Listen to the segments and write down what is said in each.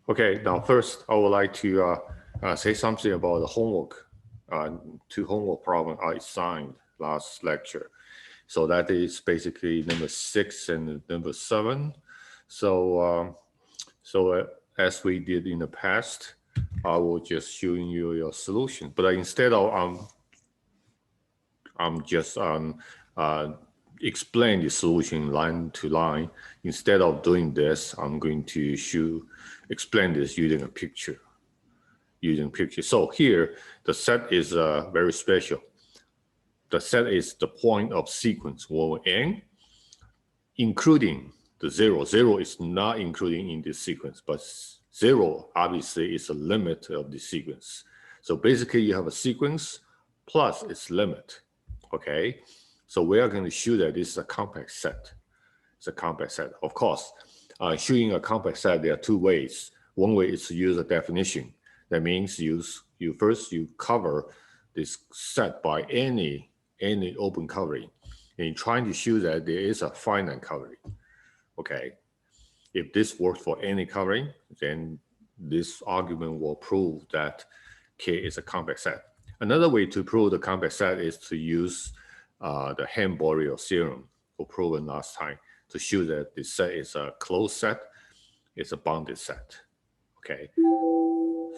Okay, now first I would like to say something about the homework. Two homework problem I assigned last lecture. So that is basically number 6 and number 7. So as we did in the past, I will just showing you your solution. But instead of I'm just explain the solution line to line. Instead of doing this, I'm going to explain this using a picture. So here, the set is very special. The set is the point of sequence over n, including the 0. 0 is not including in this sequence, but 0 obviously is a limit of the sequence. So basically you have a sequence plus its limit, okay? So we are going to show that this is a compact set. It's a compact set. Of course, showing a compact set, there are two ways. One way is to use a definition. That means you cover this set by any open covering, and trying to show that there is a finite covering. Okay, if this works for any covering, then this argument will prove that K is a compact set. Another way to prove the compact set is to use the Hahn-Boreau theorem we proven last time to show that the set is a closed set, it's a bounded set. Okay,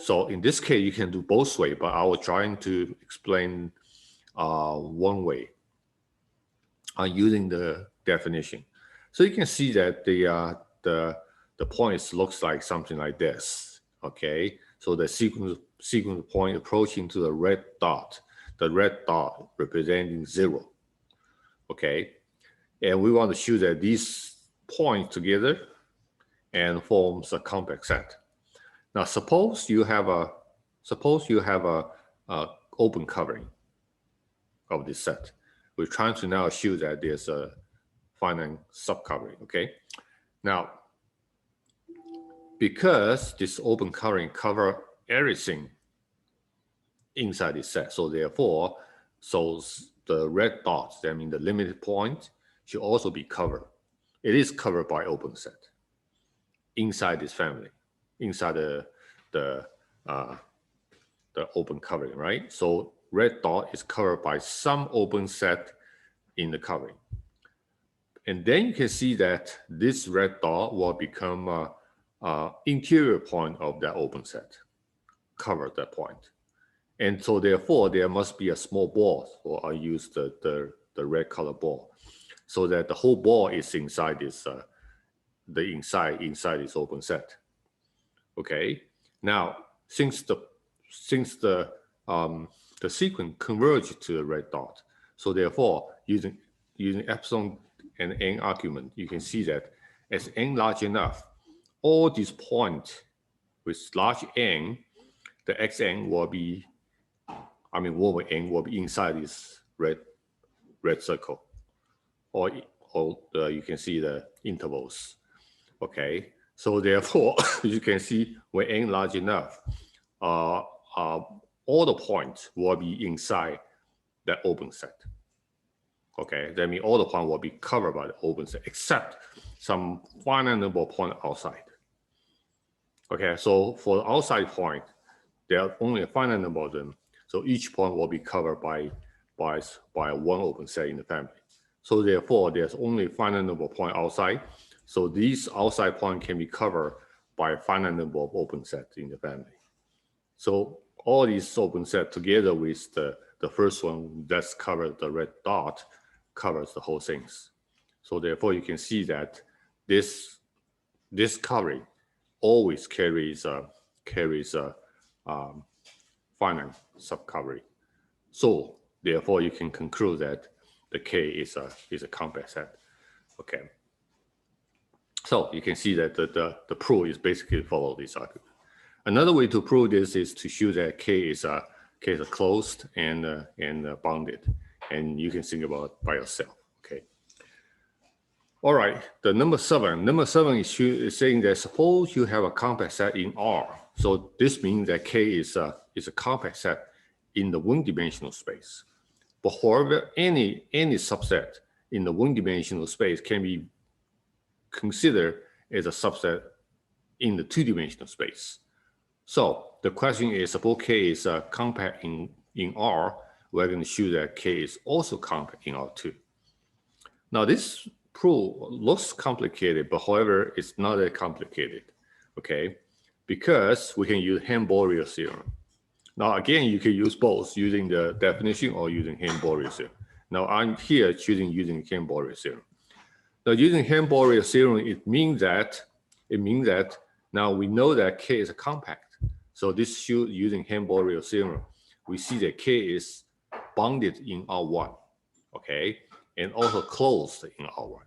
so in this case you can do both ways, but I was trying to explain one way using the definition. So you can see that the points looks like something like this. Okay, so the sequence point approaching to the red dot representing 0. Okay, and we want to show that these points together and forms a compact set. Now suppose you have a open covering of this set. We're trying to now show that there's a finite subcovering. Okay, now because this open covering cover everything inside this set, so therefore, the red dots, that means the limited point, should also be covered. It is covered by open set inside this family, inside the open covering, right? So red dot is covered by some open set in the covering. And then you can see that this red dot will become interior point of that open set, cover that point. And so therefore, there must be a small ball, or I use the red color ball, so that the whole ball is inside this, inside this open set. Okay. Now, since the sequence converges to the red dot, so therefore, using epsilon and n argument, you can see that as n large enough, all these points with large n, the xn will be, over n will be inside this red circle, or you can see the intervals. Okay, so therefore you can see when n large enough, all the points will be inside that open set. Okay, that means all the points will be covered by the open set except some finite number of points outside. Okay, so for the outside point, there are only a finite number of them. So each point will be covered by one open set in the family. So therefore, there's only a finite number of points outside. So these outside points can be covered by a finite number of open sets in the family. So all these open sets together with the first one that's covered, the red dot, covers the whole things. So therefore, you can see that this covering always carries a finite subcovering. So therefore, you can conclude that the K is a compact set. Okay. So you can see that the proof is basically follow this argument. Another way to prove this is to show that K is closed and bounded, and you can think about it by yourself. Okay. All right. The number 7. Number 7 is saying that suppose you have a compact set in R. So this means that K is a compact set in the one-dimensional space. But however, any subset in the one-dimensional space can be considered as a subset in the two-dimensional space. So the question is, suppose K is compact in R, we're going to show that K is also compact in R2. Now this proof looks complicated, but however, it's not that complicated, okay? Because we can use Hahn-Boyer theorem. Now again, you can use both using the definition or using Hahn-Boyer theorem. Now I'm here choosing using Hahn-Boyer theorem. Now using Hahn-Boyer theorem, it means that now we know that K is compact. So this should, using Hahn-Boyer theorem, we see that K is bounded in R1, okay, and also closed in R1.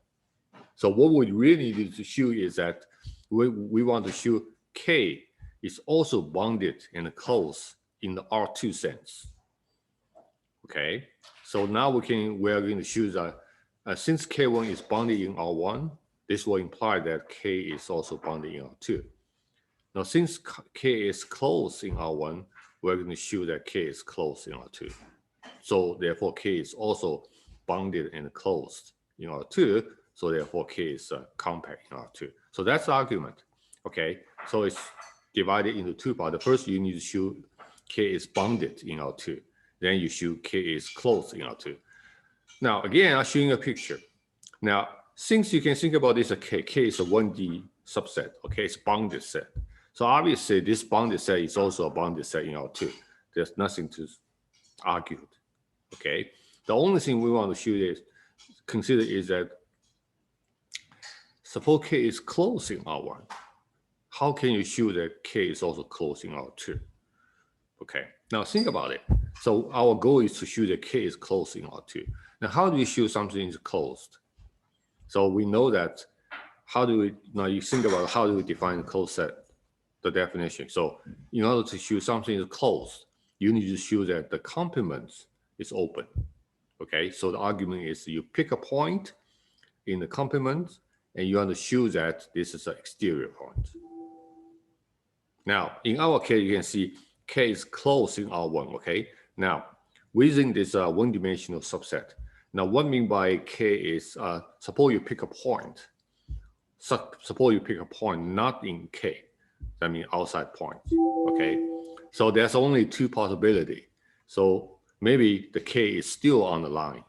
So what we really need to show is that we want to show K is also bounded and closed in the R2 sense. Okay, so now we are going to show that since K1 is bounded in R1, this will imply that K is also bounded in R2. Now, since K is closed in R1, we're going to show that K is closed in R2. So therefore, K is also bounded and closed in R2. So therefore, K is compact in R2. So that's the argument. Okay, so it's divided into two parts. The first, you need to show K is bounded in R2. Then you show K is closed in R2. Now, again, I'm showing a picture. Now, since you can think about this, K is a 1D subset. Okay, it's bounded set. So obviously, this bounded set is also a bounded set in R2. There's nothing to argue. Okay, the only thing we want to consider is that suppose K is closed in R1. How can you show that K is also closed in R2? Okay, now think about it. So our goal is to show that K is closed in R2. Now, how do we show something is closed? So we know that. Now you think about how do we define the closed set? The definition. So in order to show something is closed, you need to show that the complement is open. Okay, so the argument is you pick a point in the complement and you want to show that this is an exterior point. Now, in our case, you can see K is closed in R1, okay? Now, within this one-dimensional subset, now what I mean by K is, suppose you pick a point. Suppose you pick a point not in K. That means outside point, okay? So there's only two possibilities. So maybe the K is still on the line,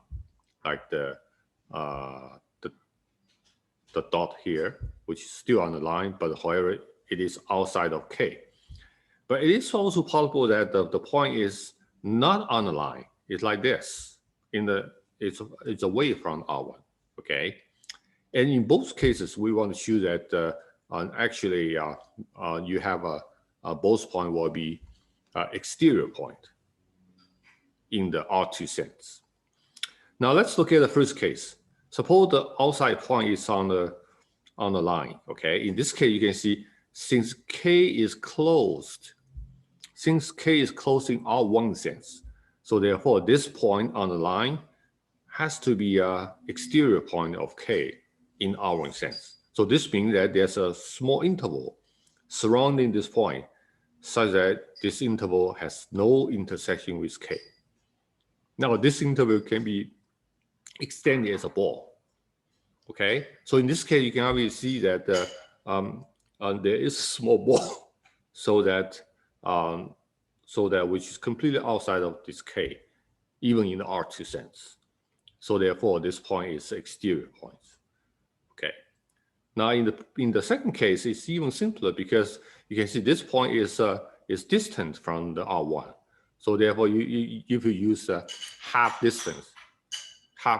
like the dot here, which is still on the line, but however, it is outside of K. But it is also possible that the point is not on the line. It's like this. It's away from R1, okay? And in both cases, we want to show that actually you have both points will be exterior point in the R2 sense. Now let's look at the first case. Suppose the outside point is on the line, okay? In this case, you can see since K is closed in R1 sense, so therefore this point on the line has to be an exterior point of K in R1 sense. So this means that there's a small interval surrounding this point such that this interval has no intersection with K. Now this interval can be extended as a ball, okay? So in this case, you can already see that there is a small ball so that which is completely outside of this K, even in the R2 sense. So therefore, this point is exterior point. Okay. Now in the second case, it's even simpler because you can see this point is distant from the R1. So therefore, if you use half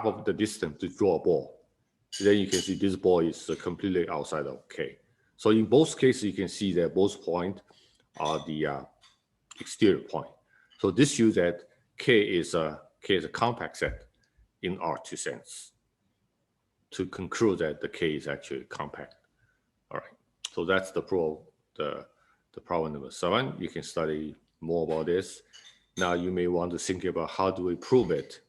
of the distance to draw a ball, then you can see this ball is completely outside of K. So in both cases, you can see that both points are the exterior point. So this shows that K is a compact set in R2 sense, to conclude that the K is actually compact. All right, so that's the problem number 7. You can study more about this. Now you may want to think about how do we prove it,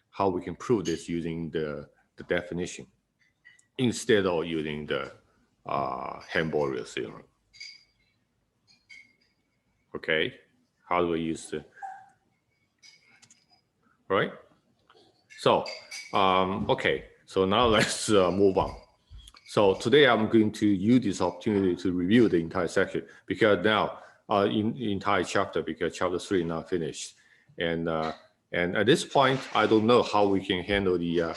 how we can prove this using the definition instead of using the Hahn-Boyer theorem. Okay, how do we use the, right? So, okay, so now let's move on. So today I'm going to use this opportunity to review the entire section, because now in entire chapter, because chapter 3 now finished, and at this point I don't know how we can handle the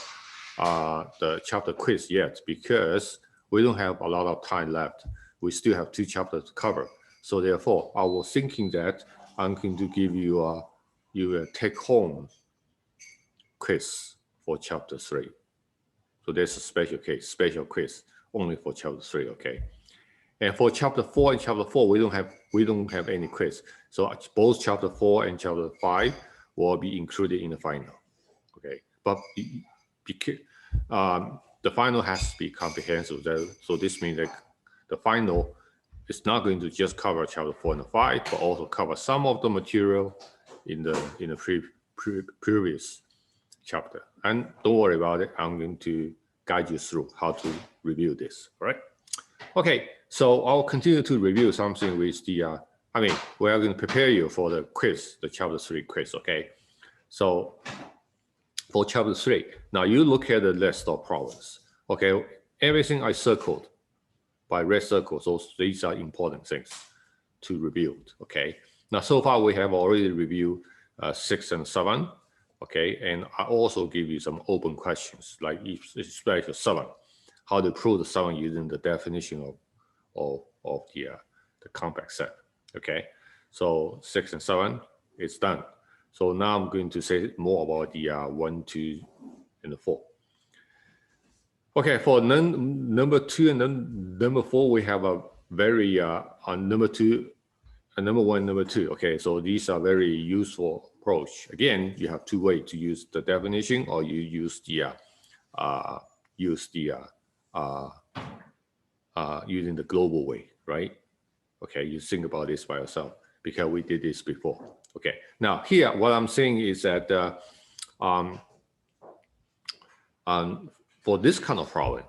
chapter quiz yet, because we don't have a lot of time left. We still have 2 chapters to cover. So therefore, I was thinking that I'm going to give you a take-home quiz for chapter 3. So there's a special quiz only for chapter 3, okay? And for chapter 4 and chapter 4, we don't have any quiz. So both chapter 4 and chapter 5 will be included in the final, okay? But the final has to be comprehensive. So this means that the final is not going to just cover chapter 4 and 5, but also cover some of the material in the previous chapter. And don't worry about it. I'm going to guide you through how to review this. All right. Okay. So I'll continue to review something with the. We are going to prepare you for the quiz, the chapter 3 quiz. Okay. So for chapter 3, now you look at the list of problems. Okay. Everything I circled by red circles. So these are important things to review. Okay. Now so far we have already reviewed 6 and 7. Okay, and I also give you some open questions, like especially 7, how to prove the 7 using the definition of the compact set. Okay, so 6 and 7 is done. So now I'm going to say more about the 1, 2, and the 4. Okay, for number 2 and number 4, we have a very number 2 and number 1, number 2. Okay, so these are very useful approach. Again, you have 2 ways to use the definition, or you use the using the global way, right? Okay, you think about this by yourself, because we did this before. Okay, now here what I'm saying is that for this kind of problem,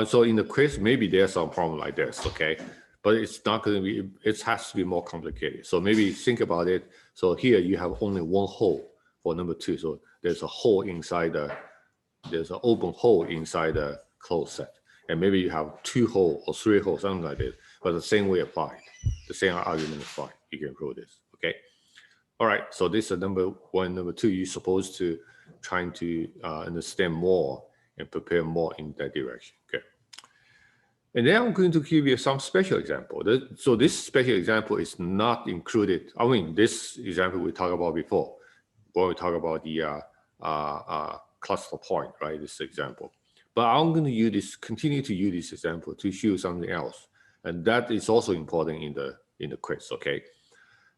so in the quiz maybe there's some problem like this, okay, but it's not going to be. It has to be more complicated. So maybe think about it. So here you have only 1 hole for number 2. So there's a hole inside there's an open hole inside the closed set. And maybe you have 2 holes or 3 holes, something like this. But the same way applied, the same argument applied. You can prove this, okay? All right, so this is number 1, number 2. You're supposed to trying to understand more and prepare more in that direction, okay? And then I'm going to give you some special example. So this special example is not included. I mean, this example we talked about before, when we talk about the cluster point, right? This example. But I'm going to continue to use this example to show something else, and that is also important in the quiz. Okay.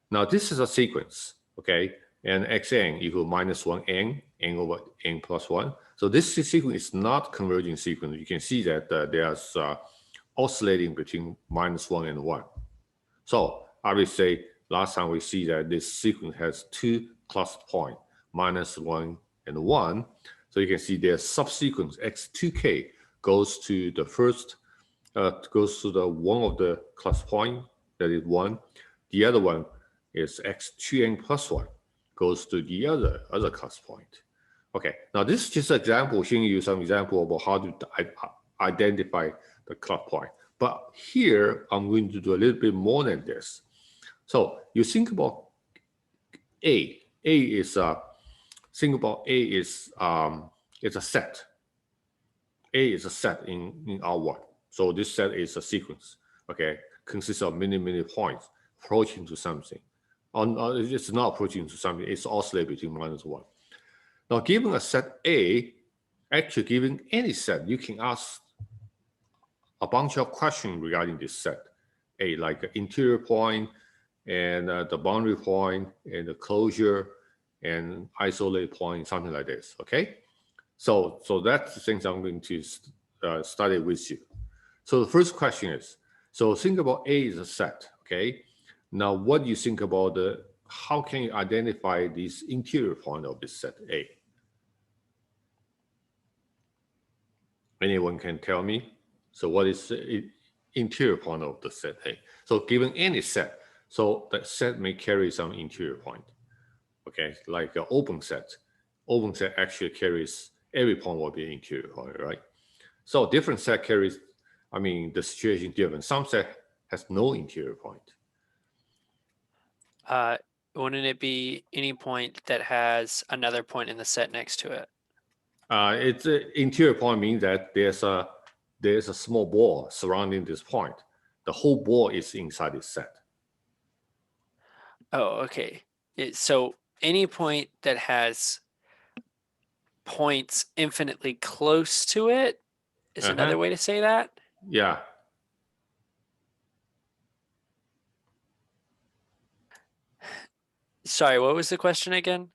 Now this is a sequence. Okay, and xn equal -1n, n over n plus 1. So this sequence is not converging sequence. You can see that there's oscillating between -1 and 1. So I will say last time we see that this sequence has 2 cluster points, -1 and 1. So you can see their subsequence x2k goes to the first, goes to the one of the cluster point, that is 1. The other one is x2n plus 1, goes to the other cluster point. Okay, now this is just an example, showing you some example about how to identify the cluster point. But here, I'm going to do a little bit more than this. So you think about A. A is think about A is it's a set. A is a set in R1. So this set is a sequence. Okay, consists of many points approaching to something. It's not approaching to something. It's oscillating between -1. Now, given a set A, actually given any set, you can ask a bunch of questions regarding this set A, like the interior point and the boundary point and the closure and isolated point, something like this. Okay, so that's the things I'm going to study with you. So the first question is, so think about A is a set. Okay, now what do you think about how can you identify this interior point of this set A? Anyone can tell me? So what is the interior point of the set A? So given any set, so that set may carry some interior point. Okay, like an open set. Open set actually carries, every point will be interior point, right? So different set carries I mean, the situation given. Some set has no interior point. Wouldn't it be any point that has another point in the set next to it? It's interior point means that there's a small ball surrounding this point. The whole ball is inside this set. Oh, okay. So any point that has points infinitely close to it is another way to say that? Yeah. Sorry, what was the question again?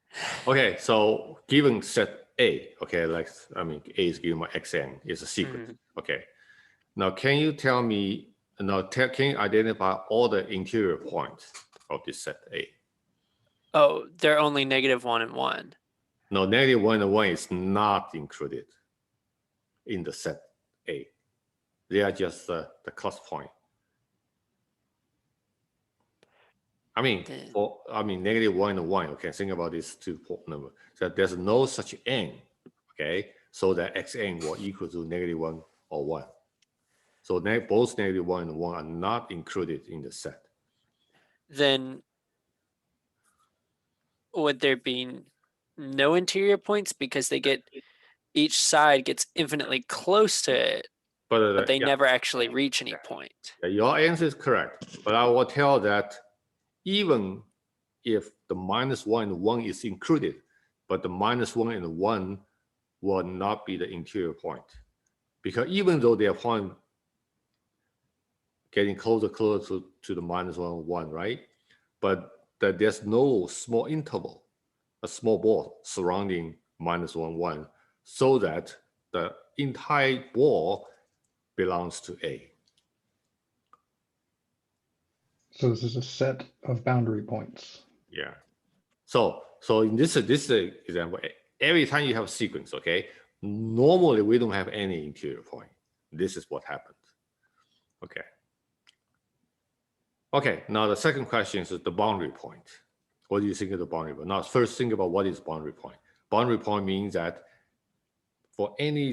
Okay, so given set A, okay, like I mean A is given by xn, is a sequence. Okay. Now can you tell me can you identify all the interior points of this set A? Oh, they're only -1 and 1. No, -1 and 1 is not included in the set A. They are just the cluster point. I mean, -1 and 1, okay, think about these two number. So there's no such n, okay, so that xn will equal to -1 or 1. So both -1 and 1 are not included in the set. Then would there be no interior points because they get each side gets infinitely close to it, but they never actually reach any point? Your answer is correct, but I will tell that even if the -1 and 1 is included, but the -1 and 1 will not be the interior point. Because even though they are point getting closer to the -1 and 1, right? But there's no small interval, a small ball surrounding -1, 1, so that the entire ball belongs to A. So this is a set of boundary points. Yeah. So in this example, every time you have a sequence, okay, normally we don't have any interior point. This is what happens. Okay. Okay, now the second question is the boundary point. What do you think of the boundary point? Now, first think about what is boundary point. Boundary point means that for any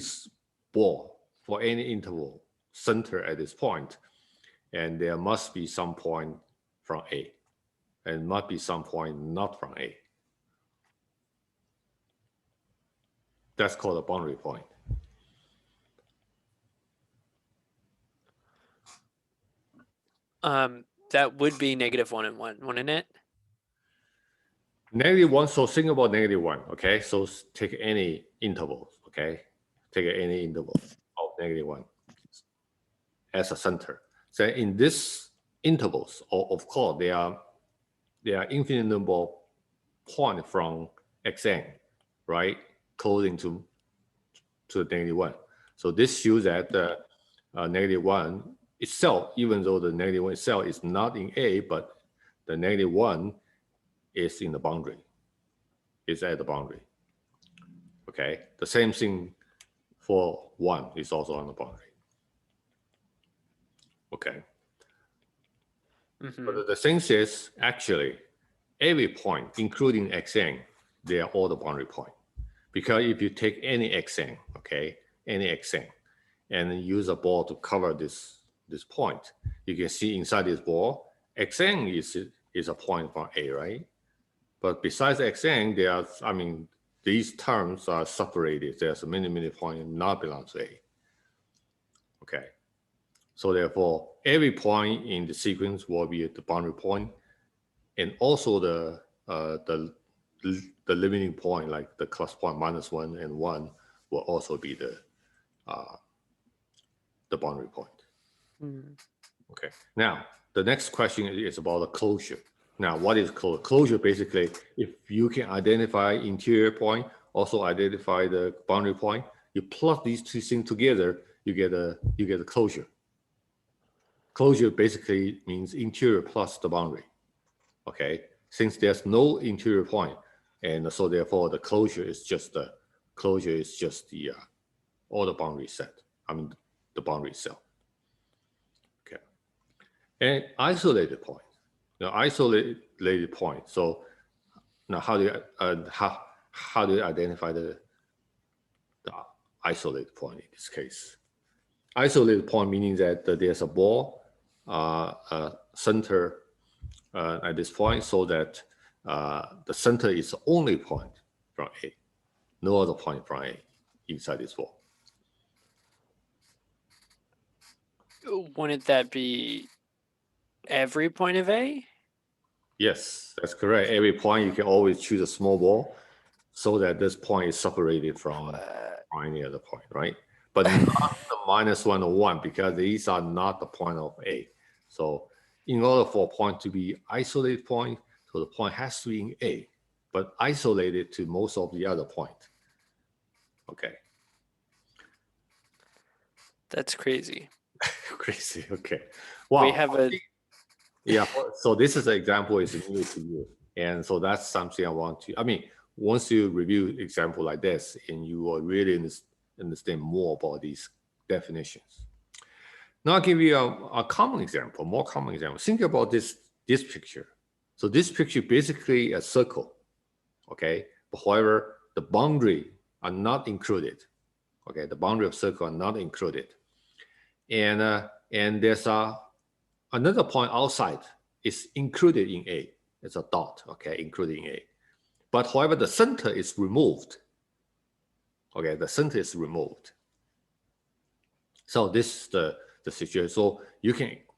ball, for any interval, center at this point, and there must be some point from A, and must be some point not from A. That's called a boundary point. That would be -1 and 1, wouldn't it? -1, so think about -1, okay? So take any interval, okay? Take any interval of -1 as a center. So in this intervals, of course, there are infinite number of points from xn, right? Closing to the -1. So this shows that the -1 itself, even though the -1 itself is not in A, but the -1 is in the boundary, is at the boundary. Okay, the same thing for 1 is also on the boundary. Okay. But the thing is, actually, every point, including xn, they are all the boundary point. Because if you take any xn, okay, any xn, and use a ball to cover this point, you can see inside this ball, xn is a point from A, right? But besides xn, there are, I mean, these terms are separated. There's many points not belong to A. Okay. So therefore, every point in the sequence will be at the boundary point, and also the limiting point, like the cluster point -1 and 1, will also be the boundary point. Okay. Now the next question is about the closure. Now, what is closure? Closure basically, if you can identify interior point, also identify the boundary point, you plug these two things together, you get a closure. Closure basically means interior plus the boundary. Okay, since there's no interior point, and so therefore the closure is just the all the boundary set. I mean the boundary itself. Okay, and isolated point. Now isolated point. So now how do you identify the isolated point in this case? isolated point meaning that there's a ball center at this point, so that the center is the only point from A, no other point from A inside this ball. Wouldn't that be every point of A? Yes, that's correct. Every point you can always choose a small ball so that this point is separated from any other point, right? But not the -1 or 1, because these are not the point of A. So in order for a point to be isolated point, so the point has to be in A, but isolated to most of the other point. Okay. That's crazy. Crazy. Okay. Wow. We have a yeah. So this is an example is new to you, and so that's something I want to. I mean, once you review example like this, and you will really understand more about these definitions. Now I'll give you a common example, more common example. Think about this picture. So this picture basically a circle, okay? But however, the boundary are not included. Okay, the boundary of circle are not included. And there's another point outside is included in A. It's a dot, okay, included in A. But however, the center is removed. Okay, the center is removed. So this is the situation. So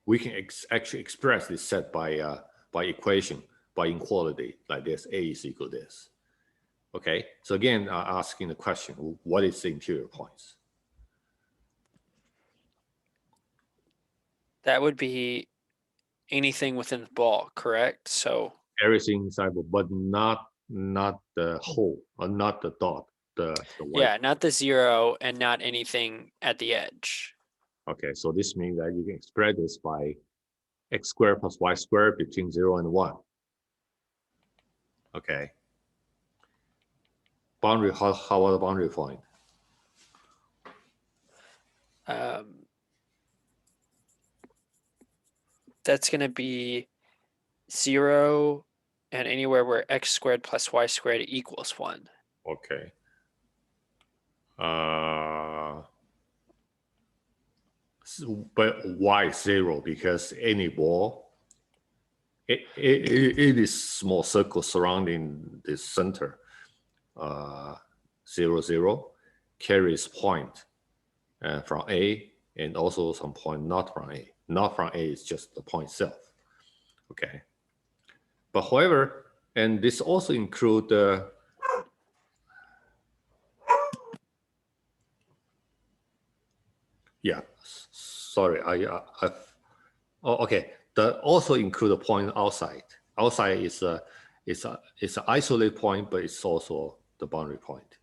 we can actually express this set by equation, by inequality like this. A is equal to this. Okay. So again, asking the question, what is the interior points? That would be anything within the ball, correct? So everything inside, but not the whole, or not the dot. The white. Yeah, not the 0 and not anything at the edge. Okay, so this means that you can express this by x squared plus y squared between 0 and 1. Okay. Boundary, how about the boundary point? That's going to be 0 and anywhere where x squared plus y squared equals 1. Okay. But why 0? Because any ball, it is small circle surrounding the center. 0, 0 carries point from A, and also some point not from A. Not from A is just the point itself. Okay. But however, and this also include the yeah, sorry, oh, okay. That also include a point outside. Outside is an isolated point, but it's also the boundary point.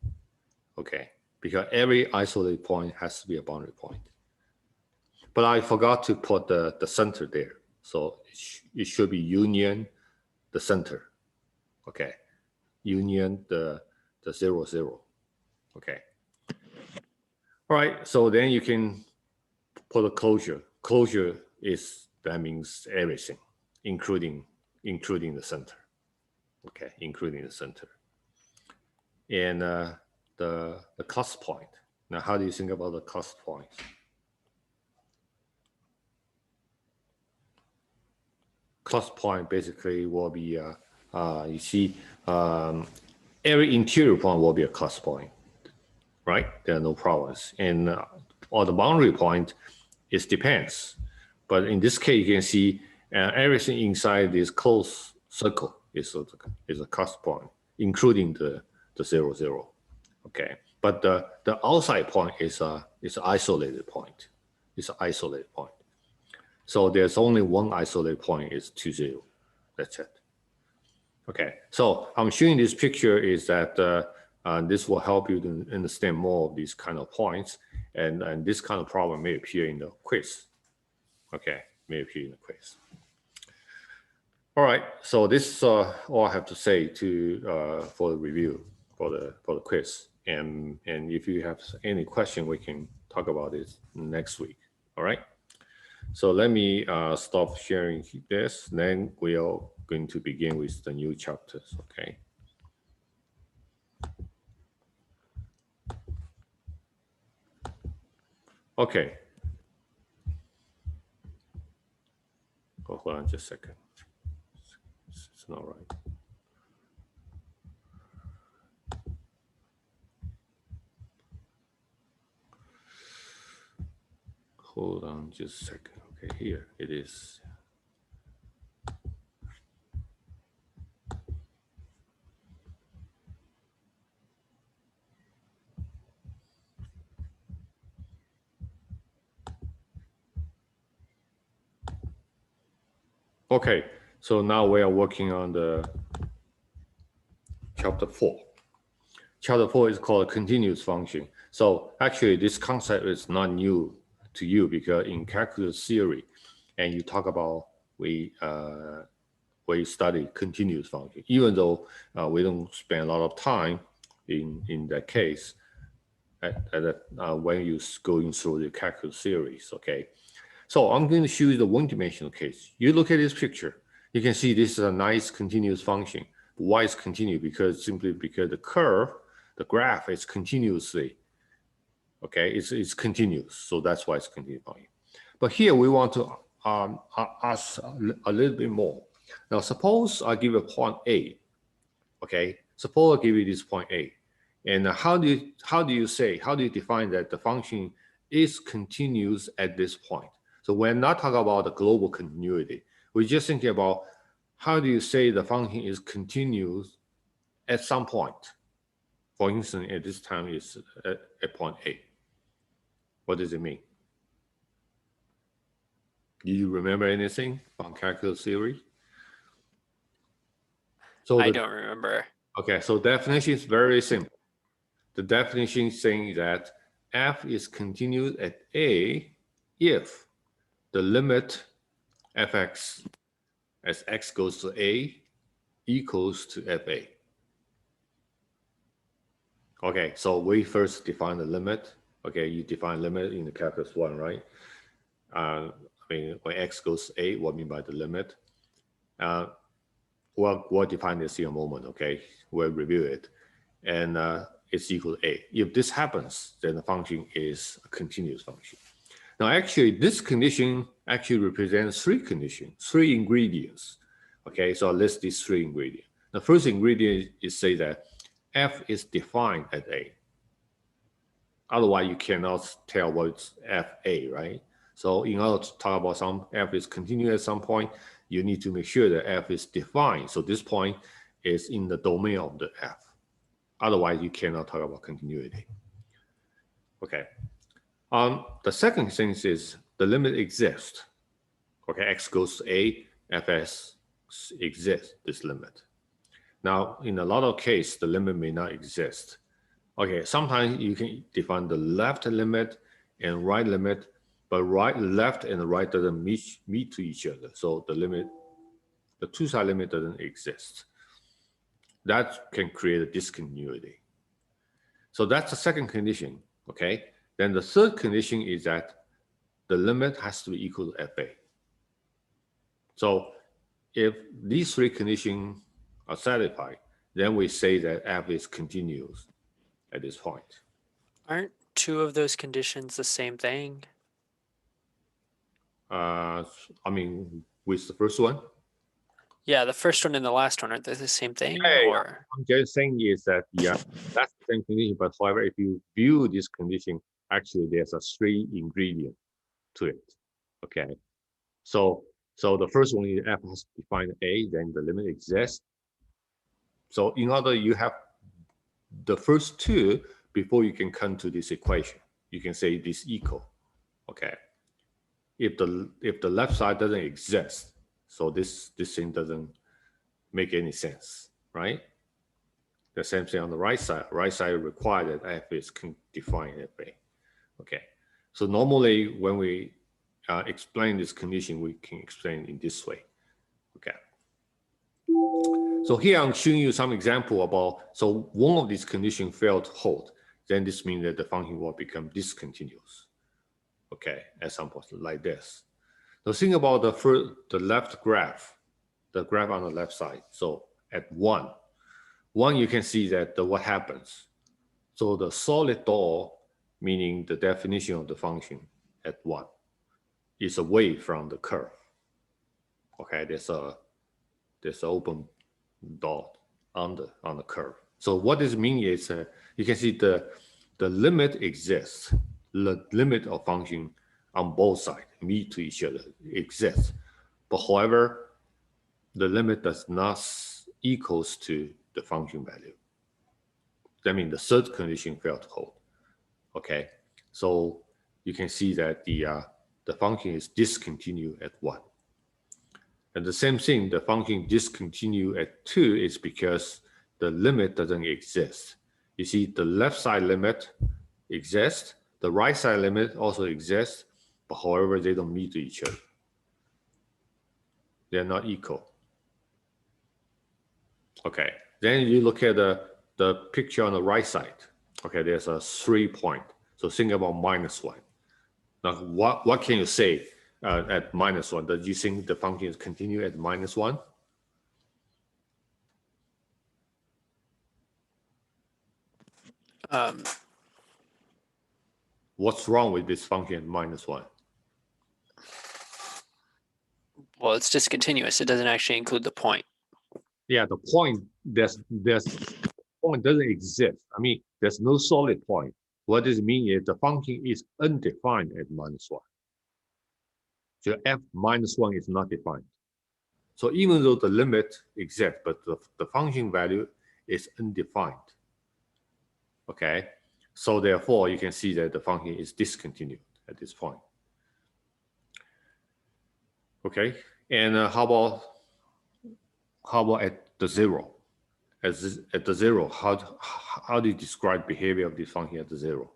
Okay, because every isolated point has to be a boundary point. But I forgot to put the center there, so it should be union the center. Okay, union the 0, 0. Okay. All right, so then you can put a closure. Closure that means everything, including the center. Okay, including the center. And the cluster point. Now, how do you think about the cluster point? Cluster point basically will be you see every interior point will be a cluster point, right? There are no problems. And or the boundary point, it depends. But in this case, you can see everything inside this closed circle is a cluster point, including the 0, 0. Okay, but the outside point is an isolated point. It's an isolated point. So there's only one isolated point is 2, 0. That's it. Okay, so I'm showing this picture is that this will help you to understand more of these kind of points, and this kind of problem may appear in the quiz. Okay, may appear in the quiz. All right, so this is all I have to say to for the review for the quiz, and if you have any question, we can talk about it next week. All right. So let me stop sharing this. Then we are going to begin with the new chapters. Okay. Okay. Oh, hold on just a second. It's not right. Hold on just a second. Okay, here it is. Okay, so now we are working on the chapter 4. Chapter 4 is called continuous function. So actually this concept is not new to you because in calculus theory, and you talk about we study continuous function, even though we don't spend a lot of time in that case when you going through the calculus series, okay? So I'm going to show you the one-dimensional case. You look at this picture, you can see this is a nice continuous function. Why is continuous? Simply because the curve, the graph is continuously, okay? It's continuous, so that's why it's continuous function. But here we want to ask a little bit more. Now suppose I give a point A, okay? Suppose I give you this point A, and how do you define that the function is continuous at this point? So we're not talking about the global continuity. We're just thinking about how do you say the function is continuous at some point? For instance, at this time is at point A. What does it mean? Do you remember anything from calculus theory? So I don't remember. Okay, so definition is very simple. The definition is saying that f is continuous at A if the limit fx as x goes to A equals to fa. Okay, so we first define the limit. Okay, you define limit in the calculus 1, right? I mean, when x goes to A, what I mean by the limit? We'll define this in a moment, okay? We'll review it. And it's equal to A. If this happens, then the function is a continuous function. Now, actually, this condition actually represents three conditions, three ingredients. Okay, so I'll list these three ingredients. The first ingredient is say that f is defined at A. Otherwise, you cannot tell what's fa, right? So in order to talk about some f is continuous at some point, you need to make sure that f is defined. So this point is in the domain of the f. Otherwise, you cannot talk about continuity. Okay. The second thing is the limit exists. Okay, x goes to A, fs exists, this limit. Now, in a lot of cases, the limit may not exist. Okay, sometimes you can define the left limit and right limit, but left and right doesn't meet to each other. So the limit, the two-side limit doesn't exist. That can create a discontinuity. So that's the second condition, okay? Then the third condition is that the limit has to be equal to fa. So if these three conditions are satisfied, then we say that f is continuous at this point. Aren't two of those conditions the same thing? I mean, with the first one? Yeah, the first one and the last one, aren't they the same thing? Hey, or I'm just saying is that, yeah, that's the same condition. But however, if you view this condition, actually there's a three ingredient to it, okay? So the first one is f has defined A, then the limit exists. So in order you have the first two before you can come to this equation, you can say this equal, okay? If the left side doesn't exist, so this thing doesn't make any sense, right? The same thing on the right side. Right side requires that f is defined fa. Okay, so normally when we explain this condition, we can explain in this way. Okay. So here I'm showing you some example about, so one of these conditions failed to hold, then this means that the function will become discontinuous. Okay, at some point like this. Now think about the left graph, the graph on the left side. So at 1, you can see that what happens. So the solid door, meaning the definition of the function at 1, is away from the curve. Okay, there's an open dot on the curve. So what this means is you can see the limit exists. The limit of function on both sides meet to each other exists. But however, the limit does not equals to the function value. That means the third condition failed to hold. Okay, so you can see that the function is discontinued at 1. And the same thing, the function discontinued at 2 is because the limit doesn't exist. You see, the left side limit exists, the right side limit also exists, but however, they don't meet each other. They're not equal. Okay, then you look at the picture on the right side. Okay, there's a 3 point. So think about -1. Now, what can you say at -1? Does you think the function is continue at -1? What's wrong with this function at -1? Well, it's discontinuous. It doesn't actually include the point. Yeah, the point point doesn't exist. I mean, there's no solid point. What does it mean is the function is undefined at -1. So f -1 is not defined. So even though the limit exists, but the function value is undefined. Okay, so therefore you can see that the function is discontinued at this point. Okay, and how about at the 0? At the 0, how do you describe behavior of this function at the 0?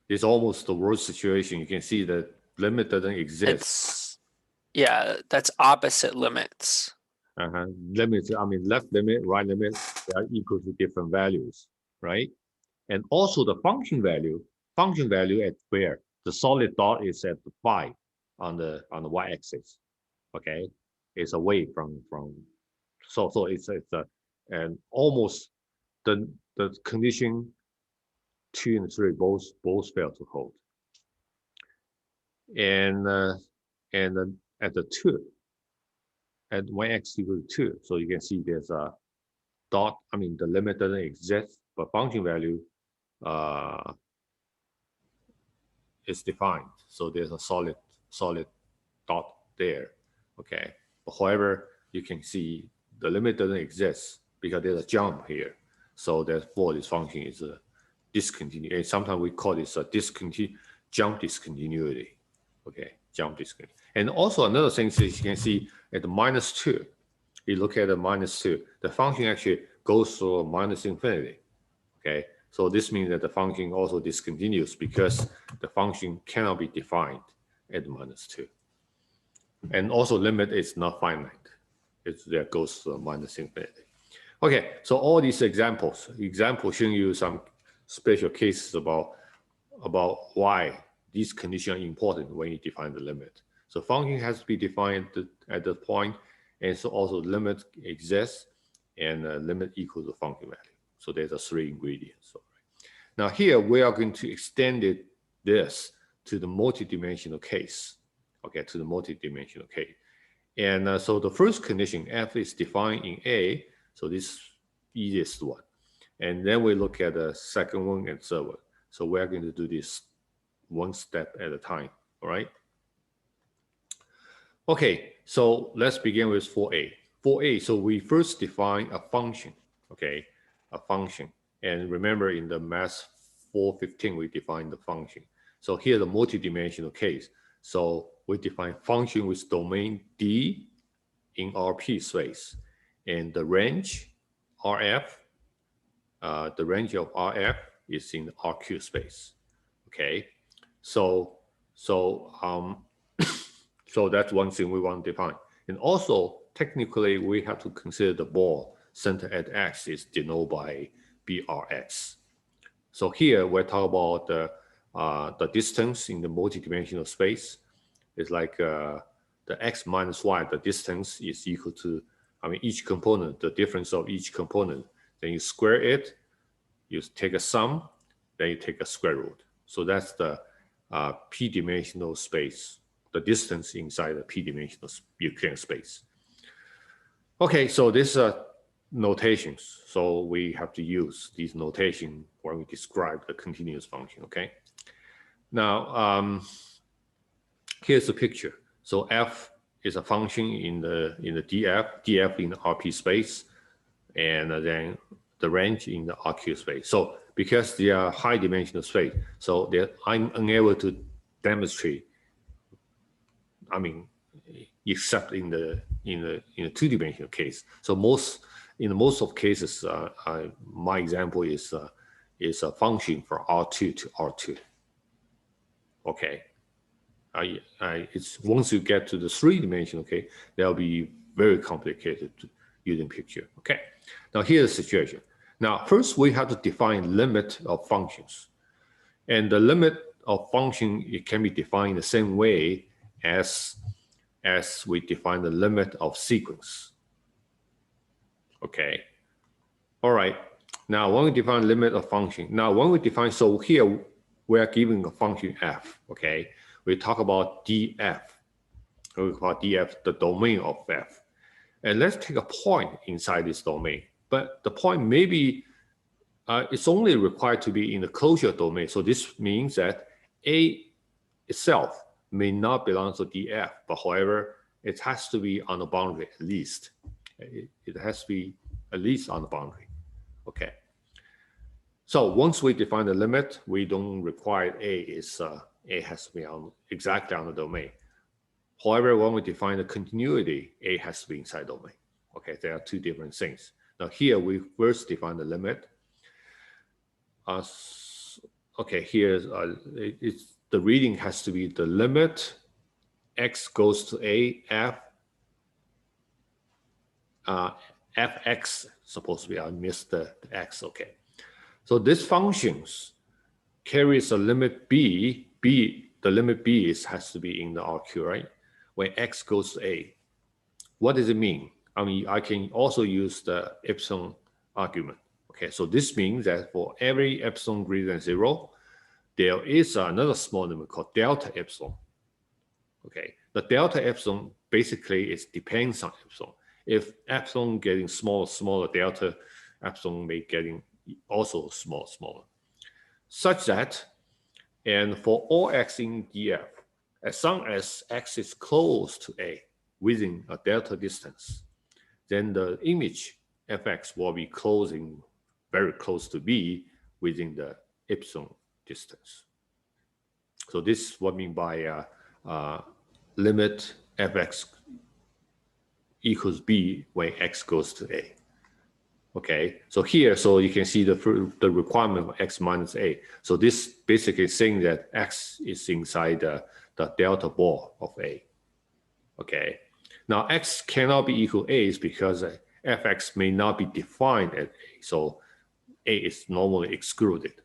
It's almost the worst situation. You can see that limit doesn't exist. Yeah, that's opposite limits. Limits, I mean, left limit, right limit, they are equal to different values, right? And also the function value at where? The solid dot is at 5 on the y-axis. Okay, it's away from so it's and almost the condition 2 and 3 both fail to hold. And at the 2, at y-axis equal to 2, so you can see there's a dot. I mean, the limit doesn't exist, but function value is defined. So there's a solid dot there. Okay, but however, you can see the limit doesn't exist because there's a jump here. So therefore, this function is a discontinuity. And sometimes we call this a jump discontinuity. Okay, jump discontinuity. And also another thing is you can see at the -2, you look at the -2, the function actually goes to -infinity. Okay, so this means that the function also discontinues because the function cannot be defined at -2. And also limit is not finite. There goes to -infinity. Okay, so all these examples showing you some special cases about why these conditions are important when you define the limit. So function has to be defined at the point, and so also limit exists, and limit equals the function value. So there's a 3 ingredients. All right. Now here we are going to extend this to the multidimensional case. Okay, to the multidimensional case. And so the first condition, f is defined in A, so this easiest one. And then we look at the second one and third one. So we're going to do this one step at a time, all right? Okay, so let's begin with 4a. 4a, so we first define a function, okay? A function. And remember in the math 415, we define the function. So here the multidimensional case. So we define function with domain D in RP space, and the range RF, the range of RF is in the RQ space. Okay, so that's one thing we want to define. And also technically we have to consider the ball center at X is denoted by BRX. So here we're talking about the distance in the multidimensional space. It's like the X minus Y, the distance is equal to, I mean, each component, the difference of each component. Then you square it, you take a sum, then you take a square root. So that's the p-dimensional space, the distance inside the p-dimensional Euclidean space. Okay, so this notations. So we have to use these notation when we describe the continuous function, okay? Now, here's the picture. So f is a function in the df in the RP space, and then the range in the RQ space. So because they are high dimensional space, so I'm unable to demonstrate, I mean, except in the two-dimensional case. So in most of cases, my example is a function from R2 to R2. Okay, it's once you get to the three-dimensional case, they'll be very complicated using picture. Okay, now here's the situation. Now first we have to define limit of functions, and the limit of function, it can be defined the same way as we define the limit of sequence. Okay, all right. Now when we define limit of function, so here we are giving a function f. Okay, we talk about df. We call df the domain of f, and let's take a point inside this domain. But the point maybe it's only required to be in the closure domain. So this means that A itself may not belong to df, but however, it has to be on the boundary at least. It has to be at least on the boundary. Okay. So once we define the limit, we don't require A has to be exactly on the domain. However, when we define the continuity, A has to be inside domain. Okay, there are two different things. Now here we first define the limit. Okay, here's the reading has to be the limit x goes to A fx, supposed to be, I missed the x. Okay, so this functions carries a limit b. The limit b has to be in the RQ, right? When x goes to A. What does it mean? I mean, I can also use the epsilon argument. Okay, so this means that for every epsilon greater than 0, there is another small number called delta epsilon. Okay, the delta epsilon basically depends on epsilon. If epsilon getting smaller, delta epsilon may getting also smaller. Such that, and for all x in df, as long as x is close to A within a delta distance, then the image fx will be closing very close to B within the epsilon distance. So this is what I mean by limit fx equals B when x goes to A. Okay, so here, so you can see the requirement of x minus A. So this basically saying that x is inside the delta ball of A. Okay, now x cannot be equal A is because fx may not be defined at A. So A is normally excluded.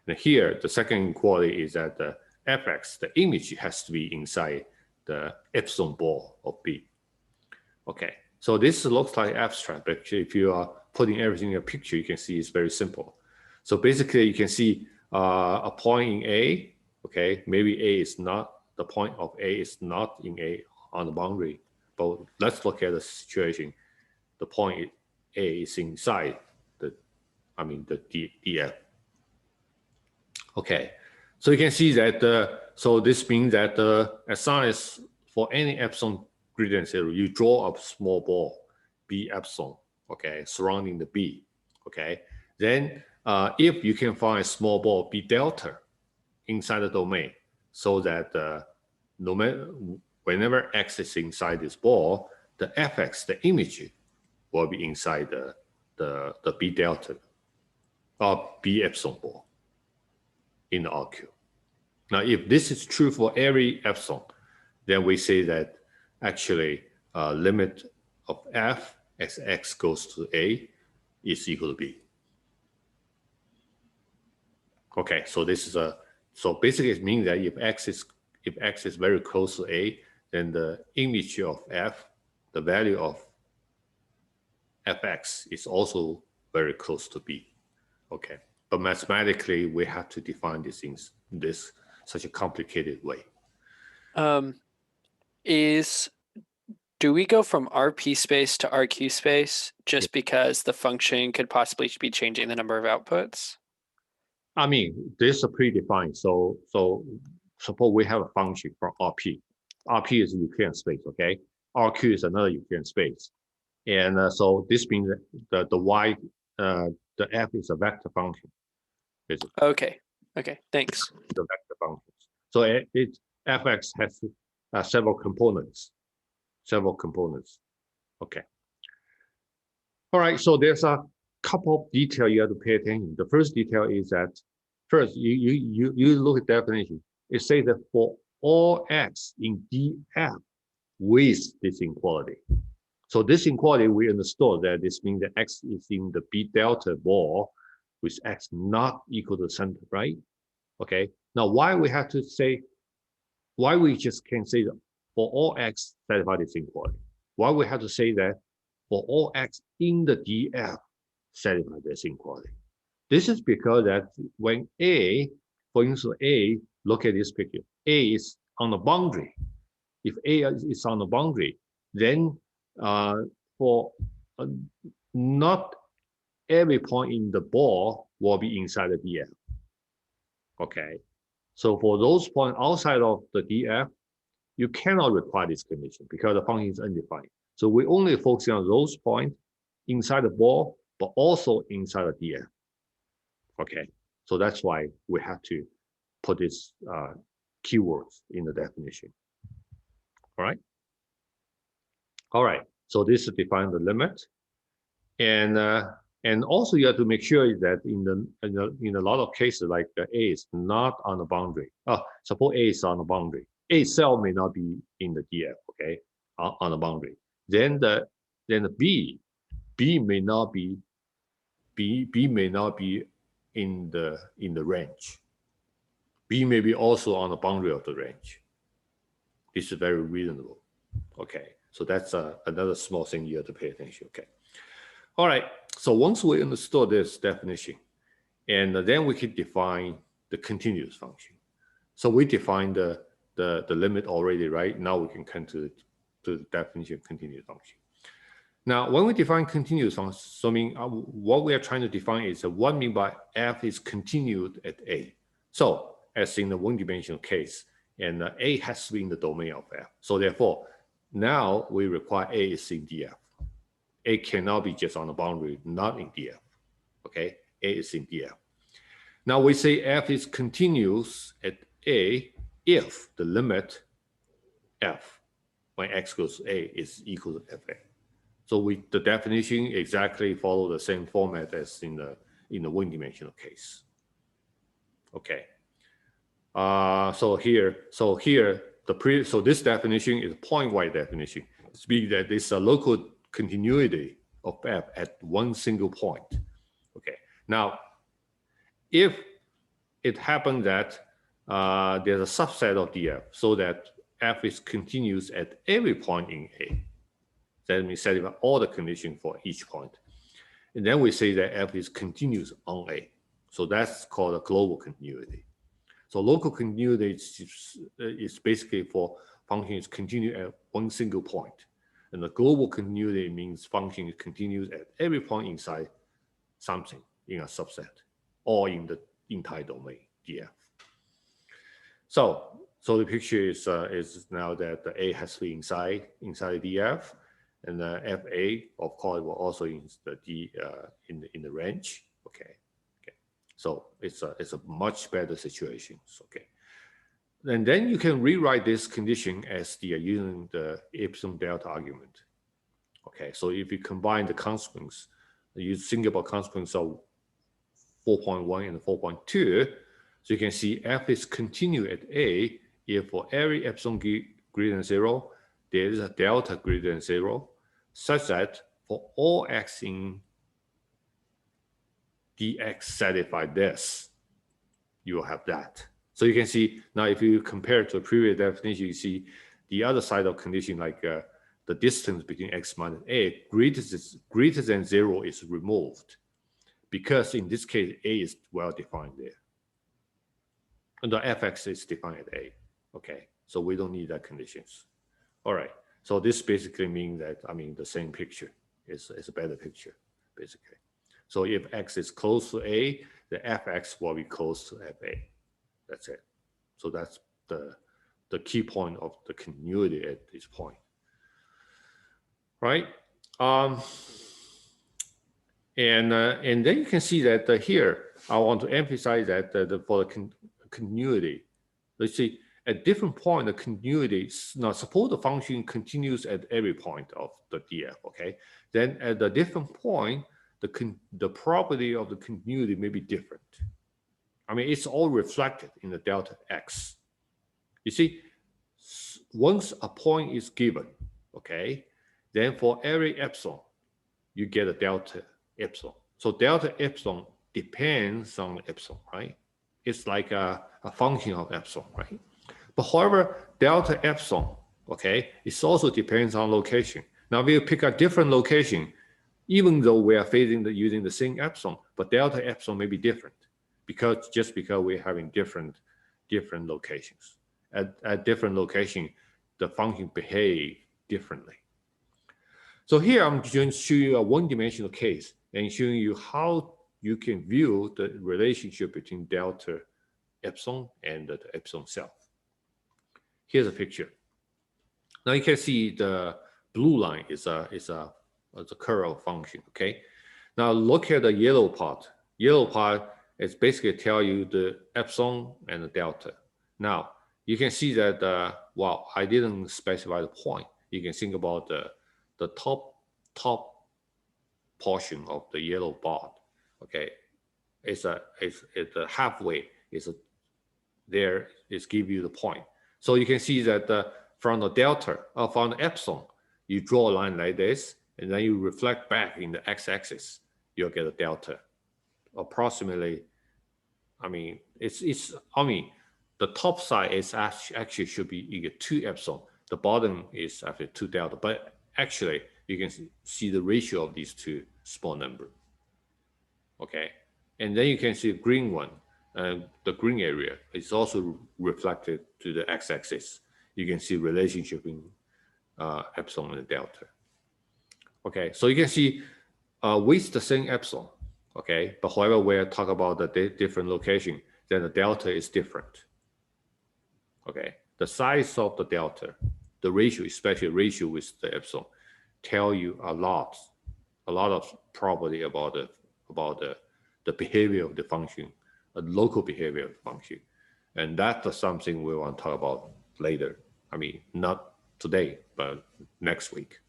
And here, the second inequality is that the fx, the image has to be inside the epsilon ball of B. Okay, so this looks like abstract, but if you are putting everything in a picture, you can see it's very simple. So basically, you can see a point in A. Okay, maybe A is not, the point of A is not in A on the boundary, but let's look at the situation. The point A is inside the DF. Okay, so you can see that, so this means that as long as for any epsilon greater than 0, you draw a small ball, B epsilon, okay, surrounding the B, okay? Then if you can find a small ball, B delta, inside the domain, so that no matter, whenever x is inside this ball, the fx, the image, will be inside the B delta, or B epsilon ball in the RQ. Now, if this is true for every epsilon, then we say that actually limit of f as x goes to A is equal to B. Okay, so this is so basically it means that if x is very close to A, then the image of f, the value of fx is also very close to B. Okay, but mathematically we have to define these things in such a complicated way. Do we go from RP space to RQ space just because the function could possibly be changing the number of outputs? I mean, this is predefined. So suppose we have a function from RP. RP is Euclidean space, okay? RQ is another Euclidean space. And so this means that the Y, the F is a vector function. Basically. Okay, thanks. The vector functions. So fx has several components. Okay. All right, so there's a couple of details you have to pay attention. The first detail is that first you look at definition. It says that for all x in df with this inequality. So this inequality, we understood that this means that x is in the B delta ball with x not equal to the center, right? Okay. Now, why we just can't say that for all x satisfy this inequality? Why we have to say that for all x in the df satisfy this inequality? This is because that when A, for instance, A, look at this picture, A is on the boundary. If A is on the boundary, then for not every point in the ball will be inside the df. Okay, so for those points outside of the df, you cannot require this condition because the function is undefined. So we only focus on those points inside the ball, but also inside the df. Okay, so that's why we have to put this keywords in the definition. All right. All right. So this defines the limit, and also you have to make sure that in a lot of cases, like A is not on the boundary. Suppose A is on the boundary. A cell may not be in the df. Okay, on the boundary. Then the B may not be in the range. B may be also on the boundary of the range. This is very reasonable. Okay, so that's another small thing you have to pay attention. Okay, all right. So once we understood this definition, and then we can define the continuous function. So we define the limit already, right? Now we can come to the definition of continuous function. Now, when we define continuous function, so I mean, what we are trying to define is what I mean by f is continued at A. So as in the one-dimensional case, and A has to be in the domain of f. So therefore, now we require A is in df. A cannot be just on the boundary, not in df. Okay, A is in df. Now we say f is continuous at A if the limit f when x goes to A is equal to fa. So the definition exactly follow the same format as in the one-dimensional case. Okay. So this definition is a point-wide definition. It's meaning that it's a local continuity of f at one single point. Okay. Now, if it happens that there's a subset of df, so that f is continuous at every point in A, that means satisfy all the conditions for each point. And then we say that f is continuous on A. So that's called a global continuity. So local continuity is basically for functions continue at one single point. And the global continuity means function continues at every point inside something in a subset or in the entire domain, df. So the picture is now that the A has to be inside the df, and the fa, of course, will also in the range. Okay. So it's a much better situation. Okay. And then you can rewrite this condition as using the epsilon delta argument. Okay. So if you combine the consequence, you think about consequence of 4.1 and 4.2, so you can see f is continued at A if for every epsilon greater than 0, there is a delta greater than 0, such that for all x in dx satisfy this, you will have that. So you can see now if you compare to a previous definition, you see the other side of condition, like the distance between x minus A greater than 0 is removed, because in this case A is well defined there, and the fx is defined at A. Okay, so we don't need that conditions. All right. So this basically means that, I mean, the same picture is a better picture, basically. So if X is close to A, the Fx will be close to Fa. That's it. So that's the key point of the continuity at this point. Right? And then you can see that here, I want to emphasize that for the continuity, let's see, at different point, the continuity, now suppose the function continues at every point of the df, okay? Then at a different point, the property of the continuity may be different. I mean, it's all reflected in the delta x. You see, once a point is given, okay, then for every epsilon, you get a delta epsilon. So delta epsilon depends on epsilon, right? It's like a function of epsilon, right? But however, delta epsilon, okay, it also depends on location. Now we pick a different location, even though we are using the same epsilon, but delta epsilon may be different because we're having different locations. At different location, the function behave differently. So here I'm going to show you a one-dimensional case and showing you how you can view the relationship between delta epsilon and the epsilon self. Here's a picture. Now you can see the blue line is a curve function. Okay. Now look at the yellow part. Yellow part is basically tell you the epsilon and the delta. Now you can see that well, I didn't specify the point. You can think about the top portion of the yellow bar. Okay, it's a halfway. There is give you the point. So you can see that from the delta, from the epsilon, you draw a line like this, and then you reflect back in the x-axis, you'll get a delta. Approximately, I mean, the top side is actually should be equal to 2 epsilon. The bottom is actually 2 delta, but actually you can see the ratio of these two small numbers. Okay, and then you can see the green one. The green area is also reflected to the x-axis. You can see relationship in epsilon and delta. Okay, so you can see with the same epsilon, okay, but however we talk about the different location, then the delta is different. Okay, the size of the delta, the ratio, especially ratio with the epsilon, tell you a lot of property about the behavior of the function, a local behavior of the function. And that's something we want to talk about later. I mean, not today, but next week.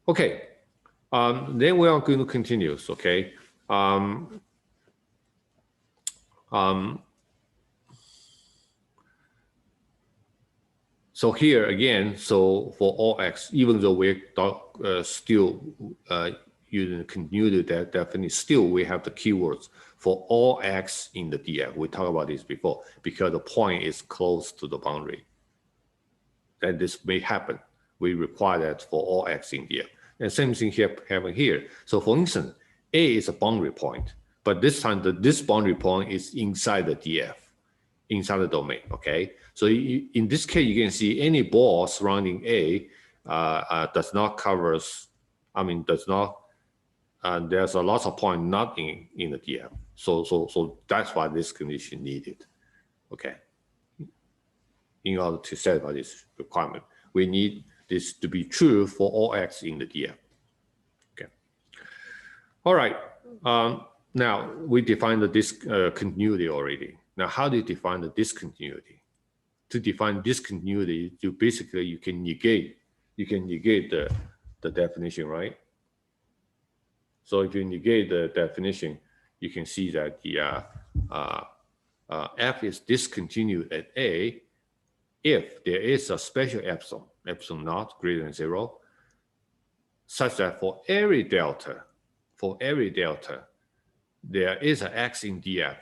Okay, then we are going to continue, okay? So here again, so for all x, even though we're still using continuity definition, still we have the keywords for all x in the df. We talked about this before because the point is close to the boundary. And this may happen. We require that for all x in df. And same thing here happen here. So for instance, A is a boundary point, but this time this boundary point is inside the df, inside the domain. Okay. So in this case, you can see any ball surrounding A does not covers. I mean, does not. There's a lot of point not in the df. So that's why this condition needed. Okay. In order to satisfy this requirement, we need this to be true for all x in the df. Okay. All right. Now we define the discontinuity already. Now, how do you define the discontinuity? To define discontinuity, you can negate the definition, right? So if you negate the definition, you can see that the f is discontinued at A if there is a special epsilon naught greater than 0, such that for every delta, there is an x in df,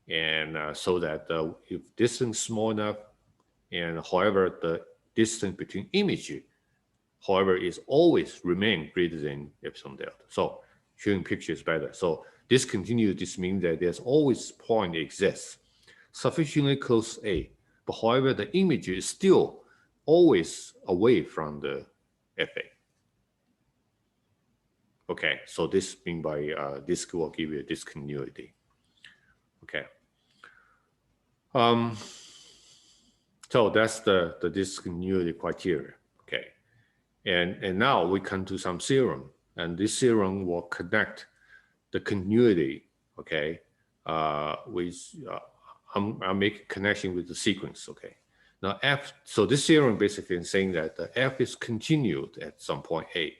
and so that if distance small enough, and however the distance between image, however, is always remain greater than epsilon delta. So showing pictures better. So discontinuity, this means that there's always point exists sufficiently close to A, but however the image is still always away from the FA. Okay, so this means by this will give you a discontinuity. Okay. So that's the discontinuity criteria. Okay. And now we come to some theorem, and this theorem will connect the continuity, okay, with I'll make a connection with the sequence. Okay. Now so this theorem basically is saying that the F is continued at some point A,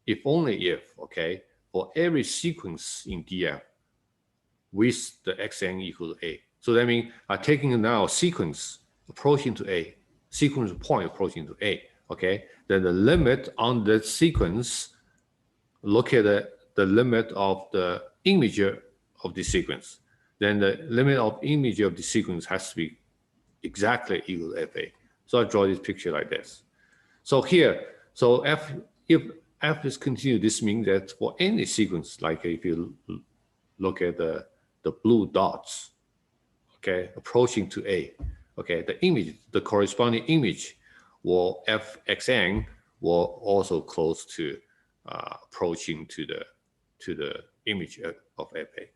if only if, okay, for every sequence in DF with the xn equal to A. So that means taking now a sequence approaching to A, sequence point approaching to A, okay, then the limit on the sequence, look at the limit of the image of the sequence. Then the limit of image of the sequence has to be exactly equal to FA. So I draw this picture like this. So here, so if F is continued, this means that for any sequence, like if you look at the blue dots, okay, approaching to A, okay, the image, the corresponding image will Fxn will also close to approaching to the image of FA.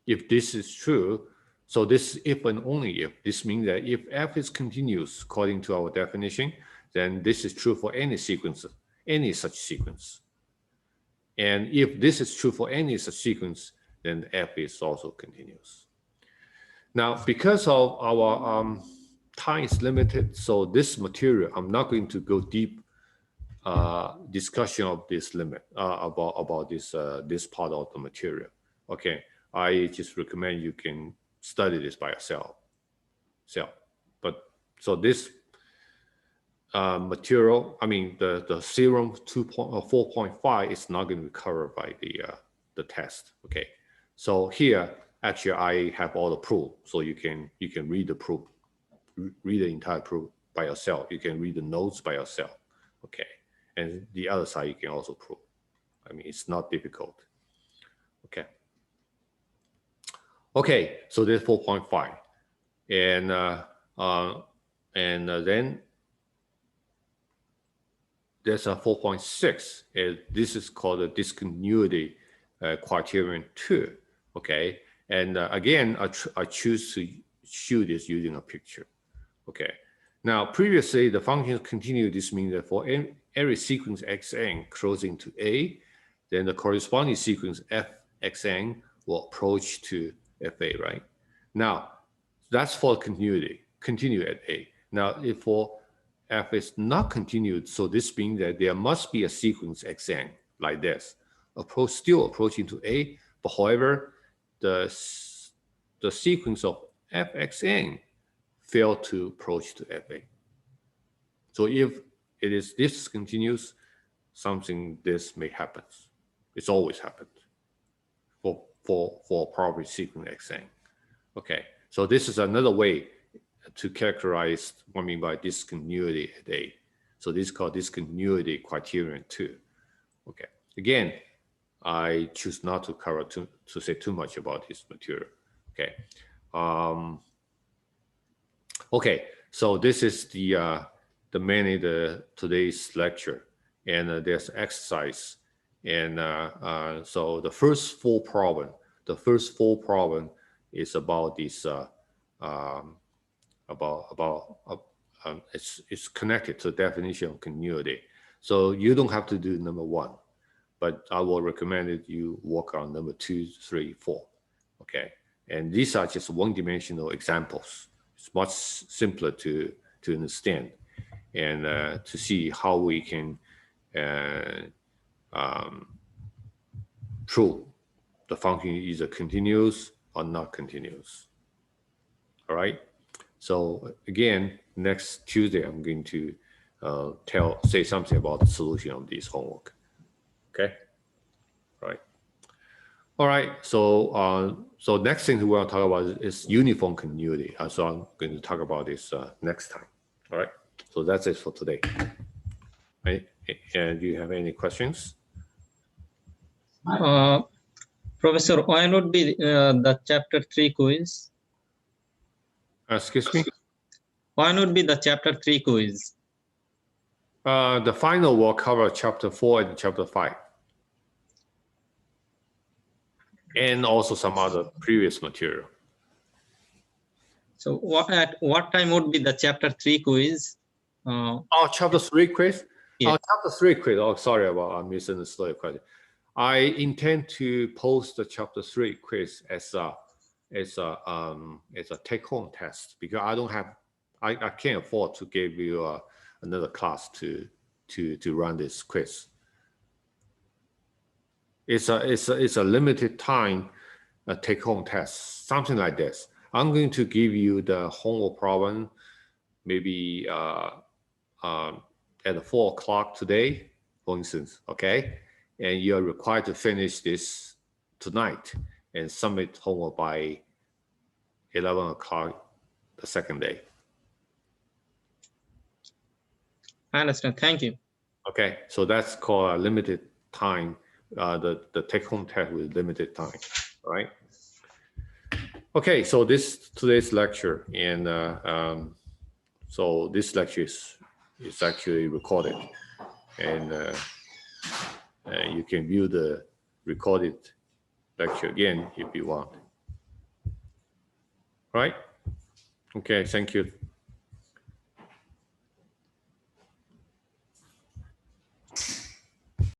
If this is true, so this if and only if, this means that if F is continuous according to our definition, then this is true for any sequence, any such sequence. And if this is true for any such sequence, then F is also continuous. Now, because of our time is limited, so this material, I'm not going to go deep discussion of this limit about this part of the material. Okay, I just recommend you can study this by yourself. But so this material, I mean the theorem 4.5 is not going to be covered by the test. Okay, so here actually I have all the proof, so you can read the proof, read the entire proof by yourself. You can read the notes by yourself. Okay, and the other side you can also prove. I mean, it's not difficult. Okay. Okay, so there's 4.5, and then there's a 4.6. This is called the discontinuity criterion 2. Okay, and again, I choose to show this using a picture. Okay, now previously the function continued. This means that for every sequence xn closing to A, then the corresponding sequence fxn will approach to FA, right? Now, that's for continuity, continue at A. Now, if for F is not continued, so this means that there must be a sequence xn like this, still approaching to A, but however, the sequence of fxn failed to approach to FA. So if it is discontinuous, something this may happen. It's always happened for probably sequence xn. Okay, so this is another way to characterize what I mean by discontinuity at A. So this is called discontinuity criterion 2. Okay, again, I choose not to cover to say too much about this material. Okay, okay, so this is mainly today's lecture, and there's exercise. And so the first full problem is about this it's connected to the definition of continuity. So you don't have to do number 1, but I will recommend that you work on number 2, 3, 4. Okay, and these are just one-dimensional examples. It's much simpler to understand and to see how we can prove the function is either continuous or not continuous. All right. So again, next Tuesday, I'm going to say something about the solution of this homework. Okay. All right. All right. So so next thing we want to talk about is uniform continuity. So I'm going to talk about this next time. All right. So that's it for today. Right. And do you have any questions? Professor, why not be the chapter 3 quiz? Excuse me? Why not be the chapter 3 quiz? The final will cover chapter 4 and chapter 5. And also some other previous material. So at what time would be the chapter 3 quiz? Chapter 3 quiz? Yeah. Chapter 3 quiz. Oh, sorry I misunderstood your question. I intend to post the chapter 3 quiz as a take-home test because I can't afford to give you another class to run this quiz. It's a limited time take-home test, something like this. I'm going to give you the homework problem maybe at 4 o'clock today, for instance, okay? And you're required to finish this tonight and submit homework by 11 o'clock the second day. I understand. Thank you. Okay, so that's called a limited time. The take-home test with limited time, right? Okay, so today's lecture, and so this lecture is actually recorded, and you can view the recorded lecture again if you want. Right? Okay, thank you.